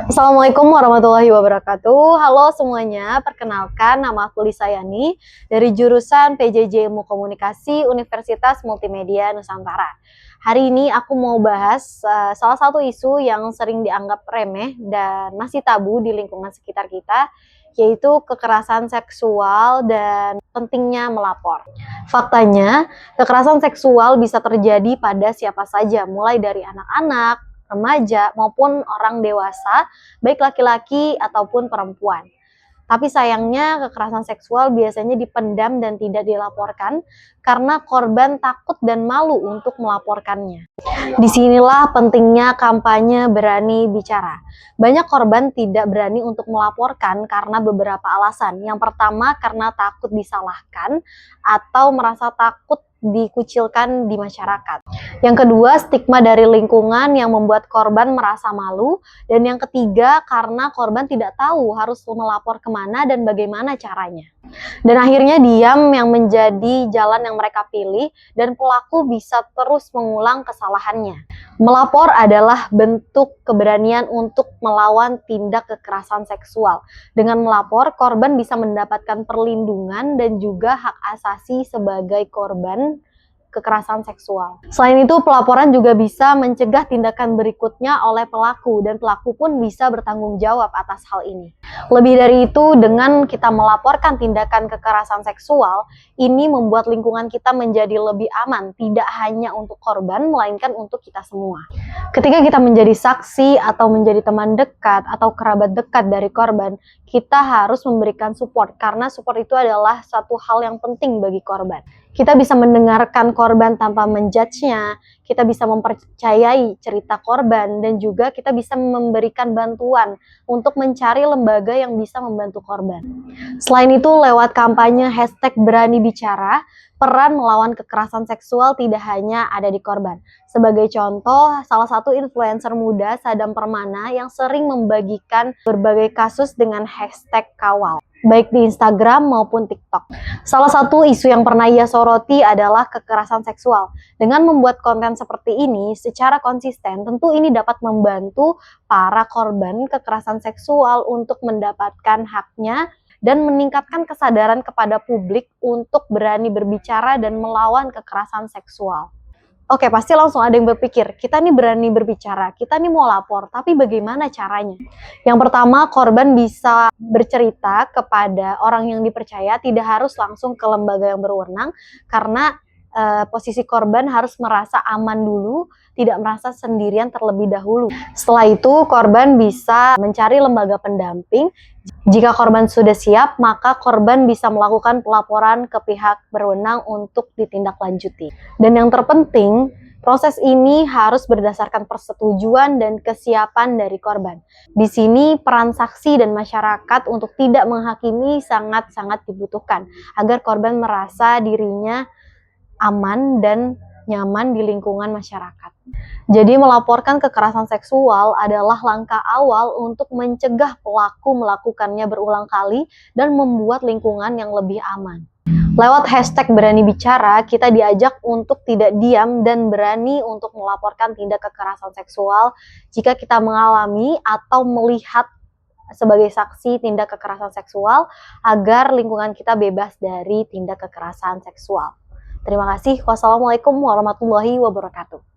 Assalamualaikum warahmatullahi wabarakatuh. Halo semuanya, perkenalkan nama aku Lisa Yani dari jurusan PJJ Ilmu Komunikasi Universitas Multimedia Nusantara. Hari ini aku mau bahas salah satu isu yang sering dianggap remeh dan masih tabu di lingkungan sekitar kita, yaitu kekerasan seksual dan pentingnya melapor. Faktanya, kekerasan seksual bisa terjadi pada siapa saja, mulai dari anak-anak, remaja maupun orang dewasa, baik laki-laki ataupun perempuan. Tapi sayangnya kekerasan seksual biasanya dipendam dan tidak dilaporkan karena korban takut dan malu untuk melaporkannya. Disinilah pentingnya kampanye berani bicara. Banyak korban tidak berani untuk melaporkan karena beberapa alasan. Yang pertama karena takut disalahkan atau merasa takut dikucilkan di masyarakat. Yang kedua, stigma dari lingkungan yang membuat korban merasa malu. Dan yang ketiga, karena korban tidak tahu harus melapor kemana dan bagaimana caranya. Dan akhirnya diam yang menjadi jalan yang mereka pilih dan pelaku bisa terus mengulang kesalahannya. Melapor adalah bentuk keberanian untuk melawan tindak kekerasan seksual. Dengan melapor, korban bisa mendapatkan perlindungan dan juga hak asasi sebagai korban kekerasan seksual. Selain itu, pelaporan juga bisa mencegah tindakan berikutnya oleh pelaku dan pelaku pun bisa bertanggung jawab atas hal ini. Lebih dari itu, dengan kita melaporkan tindakan kekerasan seksual, ini membuat lingkungan kita menjadi lebih aman, tidak hanya untuk korban, melainkan untuk kita semua. Ketika kita menjadi saksi atau menjadi teman dekat atau kerabat dekat dari korban, kita harus memberikan support, karena support itu adalah suatu hal yang penting bagi korban. Kita bisa mendengarkan korban tanpa menjudge-nya, kita bisa mempercayai cerita korban, dan juga kita bisa memberikan bantuan untuk mencari lembaga yang bisa membantu korban. Selain itu, lewat kampanye #berani bicara, peran melawan kekerasan seksual tidak hanya ada di korban. Sebagai contoh, salah satu influencer muda, Sadam Permana, yang sering membagikan berbagai kasus dengan #kawal, baik di Instagram maupun TikTok. Salah satu isu yang pernah ia soroti adalah kekerasan seksual. Dengan membuat konten seperti ini secara konsisten, tentu ini dapat membantu para korban kekerasan seksual untuk mendapatkan haknya dan meningkatkan kesadaran kepada publik untuk berani berbicara dan melawan kekerasan seksual. Oke, pasti langsung ada yang berpikir, kita nih berani berbicara, kita nih mau lapor, tapi bagaimana caranya? Yang pertama, korban bisa bercerita kepada orang yang dipercaya, tidak harus langsung ke lembaga yang berwenang, karena posisi korban harus merasa aman dulu, tidak merasa sendirian terlebih dahulu. Setelah itu, korban bisa mencari lembaga pendamping. Jika korban sudah siap, maka korban bisa melakukan pelaporan ke pihak berwenang untuk ditindaklanjuti. Dan yang terpenting, proses ini harus berdasarkan persetujuan dan kesiapan dari korban. Di sini peran saksi dan masyarakat untuk tidak menghakimi sangat-sangat dibutuhkan, agar korban merasa dirinya aman dan nyaman di lingkungan masyarakat. Jadi melaporkan kekerasan seksual adalah langkah awal untuk mencegah pelaku melakukannya berulang kali dan membuat lingkungan yang lebih aman. Lewat #berani bicara, kita diajak untuk tidak diam dan berani untuk melaporkan tindak kekerasan seksual jika kita mengalami atau melihat sebagai saksi tindak kekerasan seksual, agar lingkungan kita bebas dari tindak kekerasan seksual. Terima kasih. Wassalamualaikum warahmatullahi wabarakatuh.